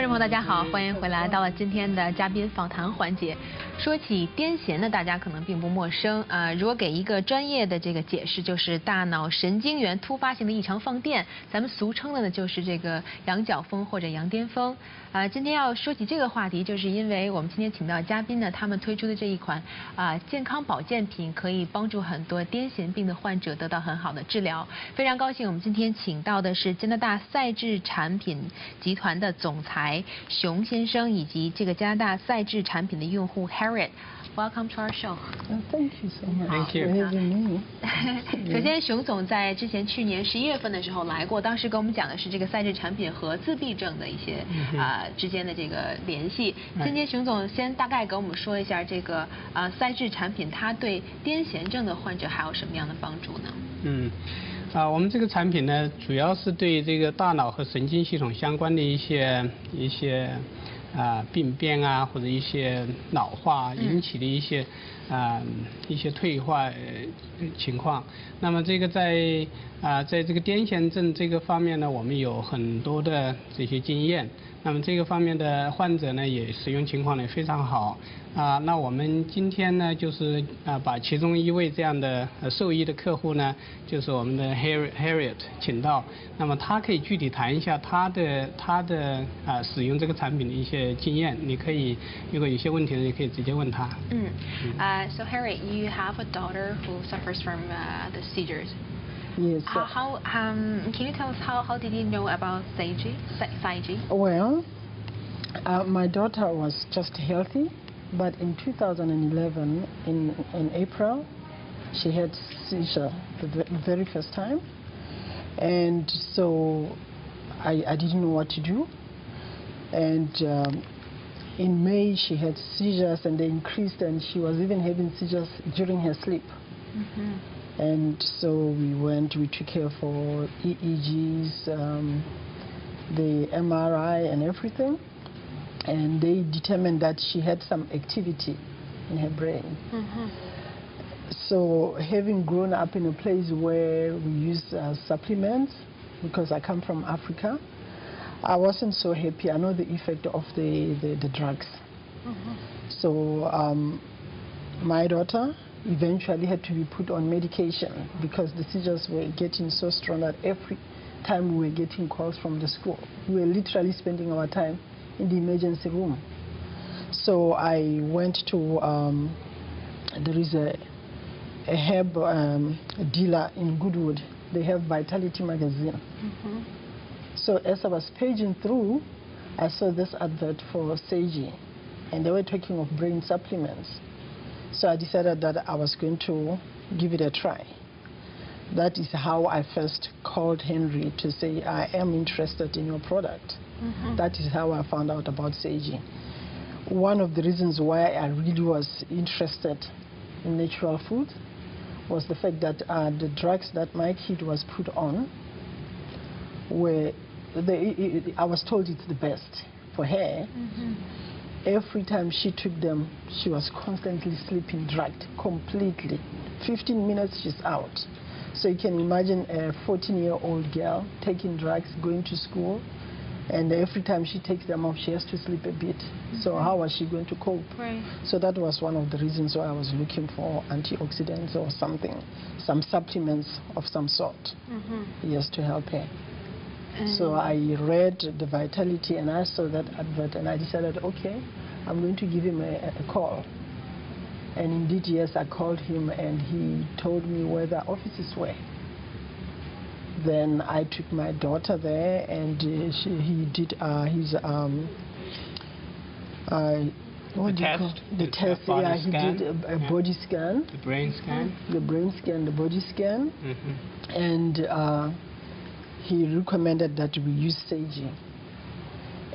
众朋友，大家好，欢迎回来到了今天的嘉宾访谈环节。说起癫痫呢，大家可能并不陌生啊。如果给一个专业的这个解释，就是大脑神经元突发性的异常放电，咱们俗称的呢就是这个羊角风或者羊癫疯。今天要说起这个话题，就是因为我们今天请到嘉宾呢，他们推出的这一款健康保健品，可以帮助很多癫痫病的患者得到很好的治疗。非常高兴，我们今天请到的是加拿大赛智产品集团的总裁熊先生，以及这个加拿大赛智产品的用户 Harriet。Welcome to our show. Thank you so much. Thank you. 首先，熊总在去年11月份的时候来过，当时跟我们讲的是这个赛智产品和自闭症的一些之间的这个联系。今天熊总先大概给我们说一下这个赛智产品它对癫痫症的患者还有什么样的帮助呢？我们这个产品呢，主要是对这个大脑和神经系统相关的一些病变啊，或者一些老化引起的一些退化情况。那么这个在这个癫痫症这个方面呢，我们有很多的这些经验。那么这个方面的患者呢，也使用情况也非常好。那我们今天呢，就是把其中一位这样的受益的客户呢，就是我们的 Harriet 请到，那么他可以具体谈一下他的使用这个产品的一些经验。你可以如果有些问题呢，你可以直接问他。So Harriet, you have a daughter who suffers from the seizures. Yes. Can you tell us how did you know about SAIG? Well, my daughter was just healthy, but in 2011, in April, she had seizure the very first time, and so I didn't know what to do. And in May, she had seizures, and they increased, and she was even having seizures during her sleep. And so we took her for EEGs, the MRI and everything, and they determined that she had some activity in her brain. So having grown up in a place where we use supplements, because I come from Africa, I wasn't so happy. I know the effect of the drugs. So my daughter eventually had to be put on medication because the seizures were getting so strong that every time we were getting calls from the school, we were literally spending our time in the emergency room. So I went to, there is a herb dealer in Goodwood. They have Vitality magazine. So as I was paging through, I saw this advert for SAIG, and they were talking of brain supplements. So I decided that I was going to give it a try. That is how I first called Henry to say, I am interested in your product. That is how I found out about SAIG. One of the reasons why I really was interested in natural food was the fact that the drugs that my kid was put on were, I was told it's the best for her. Every time she took them, she was constantly sleeping drugged, completely. 15 minutes, she's out. So you can imagine a 14-year-old girl taking drugs, going to school, and every time she takes them off, she has to sleep a bit. So how was she going to cope? So that was one of the reasons why I was looking for antioxidants or something, some supplements of some sort, yes, to help her. So I read the Vitality and I saw that advert and I decided, okay, I'm going to give him a call. And indeed, yes, I called him and he told me where the offices were. Then I took my daughter there and he did his what do you call the test? Yeah, he did a body scan. The brain scan. The brain scan, the body scan, and he recommended that we use SAIG.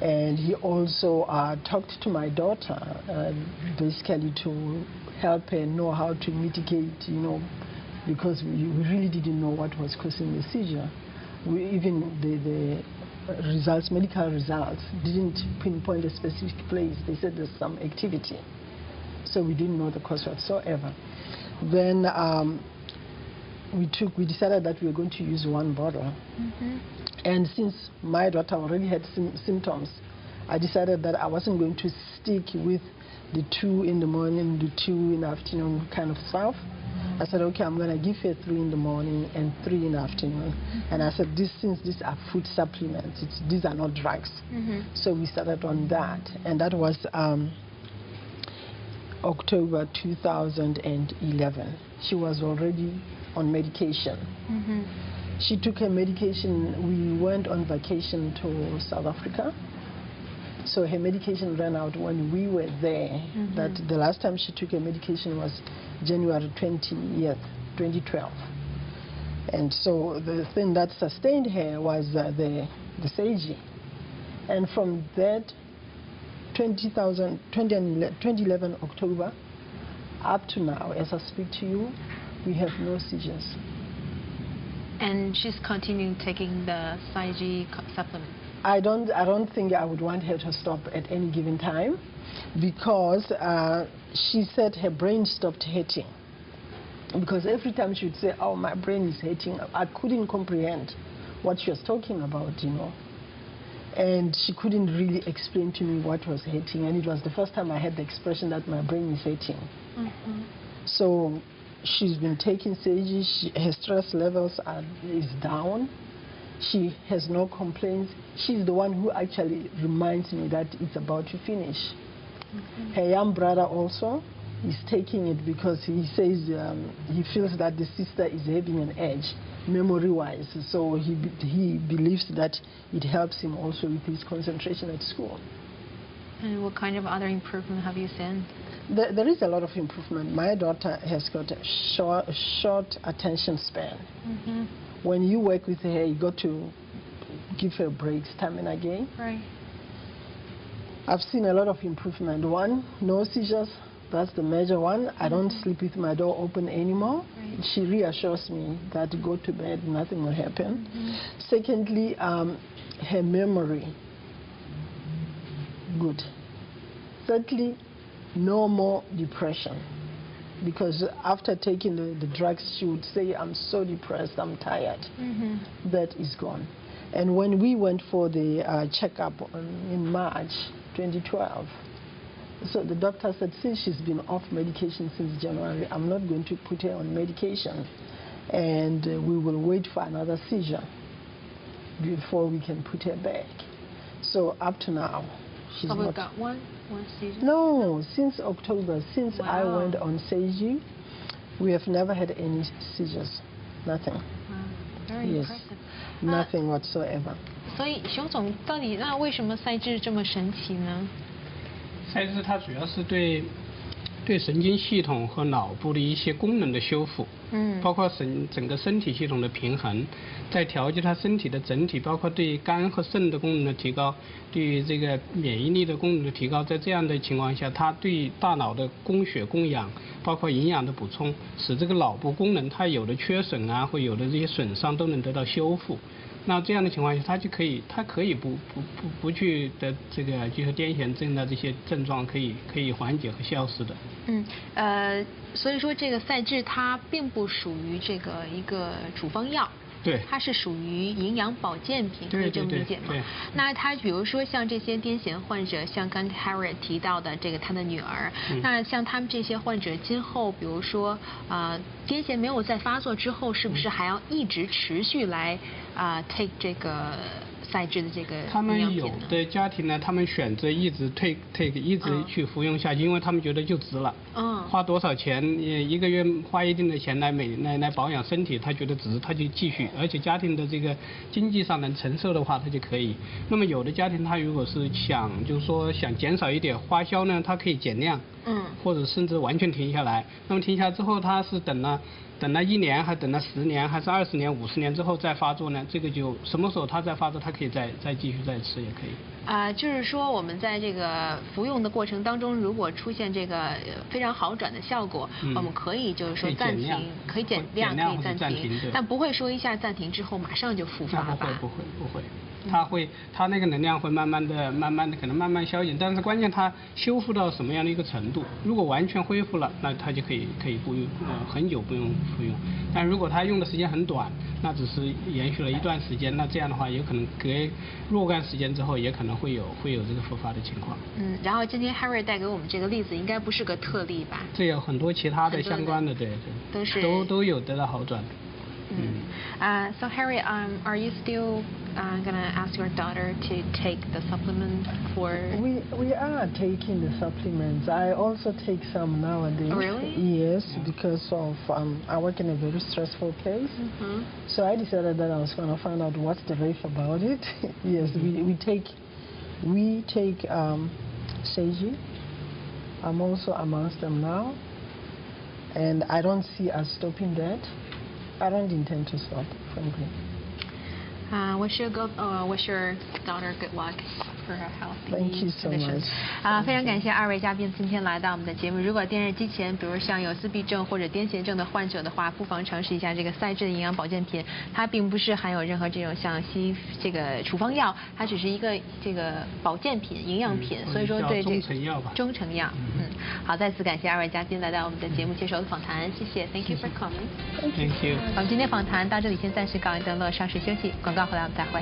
And he also talked to my daughter, basically to help her know how to mitigate, you know, because we really didn't know what was causing the seizure. Even the results, medical results, didn't pinpoint a specific place. They said there's some activity. So we didn't know the cause whatsoever. Then we decided that we were going to use one bottle. And since my daughter already had symptoms, I decided that I wasn't going to stick with the 2 in the morning, the 2 in the afternoon kind of stuff. I said, okay, I'm going to give her 3 in the morning and 3 in the afternoon. And I said, since these are food supplements, these are not drugs. So we started on that. And that was October 2011. She was already on medication. She took her medication. We went on vacation to South Africa. So her medication ran out when we were there. That the last time she took her medication was January 20th, 2012. And so the thing that sustained her was the Seiji. And from that 2011 October up to now, as I speak to you, we have no seizures. And she's continuing taking the Seiji supplement? I don't think I would want her to stop at any given time, because she said her brain stopped hurting. Because every time she would say, oh, my brain is hurting, I couldn't comprehend what she was talking about, you know. And she couldn't really explain to me what was hurting. And it was the first time I heard the expression that my brain is hurting. So she's been taking Seiji. Her stress levels is down. She has no complaints. She's the one who actually reminds me that it's about to finish. Her young brother also is taking it because he says he feels that the sister is having an edge memory-wise. So he believes that it helps him also with his concentration at school. And what kind of other improvement have you seen? There is a lot of improvement. My daughter has got a short attention span. When you work with her, you got to give her breaks time and again. Right. I've seen a lot of improvement. One, no seizures. That's the major one. I don't sleep with my door open anymore. Right. She reassures me that go to bed, nothing will happen. Secondly, her memory, good. Thirdly, no more depression. Because after taking the drugs, she would say, I'm so depressed, I'm tired. That is gone. And when we went for the checkup in March 2012, so the doctor said, since she's been off medication since January, I'm not going to put her on medication. And we will wait for another seizure before we can put her back. So up to now, she's not... got one seizure? No, since October, since I went on Seiji, we have never had any seizures. Nothing. Wow, very impressive. Nothing whatsoever. 所以熊总到底那为什么赛智这么神奇呢？赛智它主要是对神经系统和脑部的一些功能的修复，包括整个身体系统的平衡，在调节它身体的整体，包括对肝和肾的功能的提高，对于这个免疫力的功能的提高，在这样的情况下，它对大脑的供血供氧，包括营养的补充，使这个脑部功能它有的缺损啊，或有的这些损伤都能得到修复。那这样的情况下，它可以不去的这个就是癫痫症的这些症状可以缓解和消失的。所以说这个赛智它并不属于这个一个处方药。对，它是属于营养保健品，可以这么理解吗？对。那它比如说像这些癫痫患者，像刚才 Harriet 提到的这个他的女儿，那像他们这些患者今后，比如说癫痫没有再发作之后，是不是还要一直持续来take 这个赛智的这个营养品呢？他们有的家庭呢，他们选择一直 take 一直去服用下去，因为他们觉得就值了。花多少钱，一个月花一定的钱来保养身体，他觉得值，他就继续，而且家庭的这个经济上能承受的话，他就可以。那么有的家庭他如果是就是说想减少一点花销呢，他可以减量，或者甚至完全停下来。那么停下来之后，他是等了1年，还等了10年，还是20年、50年之后再发作呢？这个就什么时候他再发作，他可以再继续再吃也可以。就是说我们在这个服用的过程当中，如果出现这个非常好转的效果，我们可以就是说暂停，可以减量，可以暂停，但不会说一下暂停之后马上就复发吧？不会。它那个能量会慢慢的可能慢慢消减，但是关键它修复到什么样的一个程度？如果完全恢复了，那它就可以不用很久不用服用。但如果它用的时间很短，那只是延续了一段时间，那这样的话有可能隔若干时间之后也可能会有这个复发的情况。然后今天 Harry 带给我们这个例子应该不是个特例吧？这有很多其他的相关的，对，都有得到好转。So Harry, are you still gonna ask your daughter to take the supplement for? We are taking the supplements. I also take some nowadays. Really? Yes, because of I work in a very stressful place. So I decided that I was going to find out what's the life about it. Yes, we take Seiji. I'm also amongst them now, and I don't see us stopping that. I don't intend to stop, frankly. Wish your daughter good luck for her health. Thank you so much. 非常感谢二位嘉宾今天来到我们的节目。如果电视机前，比如像有自闭症或者癫痫症的患者的话，不妨尝试一下这个赛智营养保健品。它并不是含有任何这种像这个处方药，它只是一个这个保健品、营养品，所以说对这中成药吧。中成药。好，再次感谢二位嘉宾来到我们的节目接受访谈，谢谢 ，Thank you for coming. Thank you. 我们今天访谈到这里，先暂时告一段落，稍事休息，广告回来我们再会。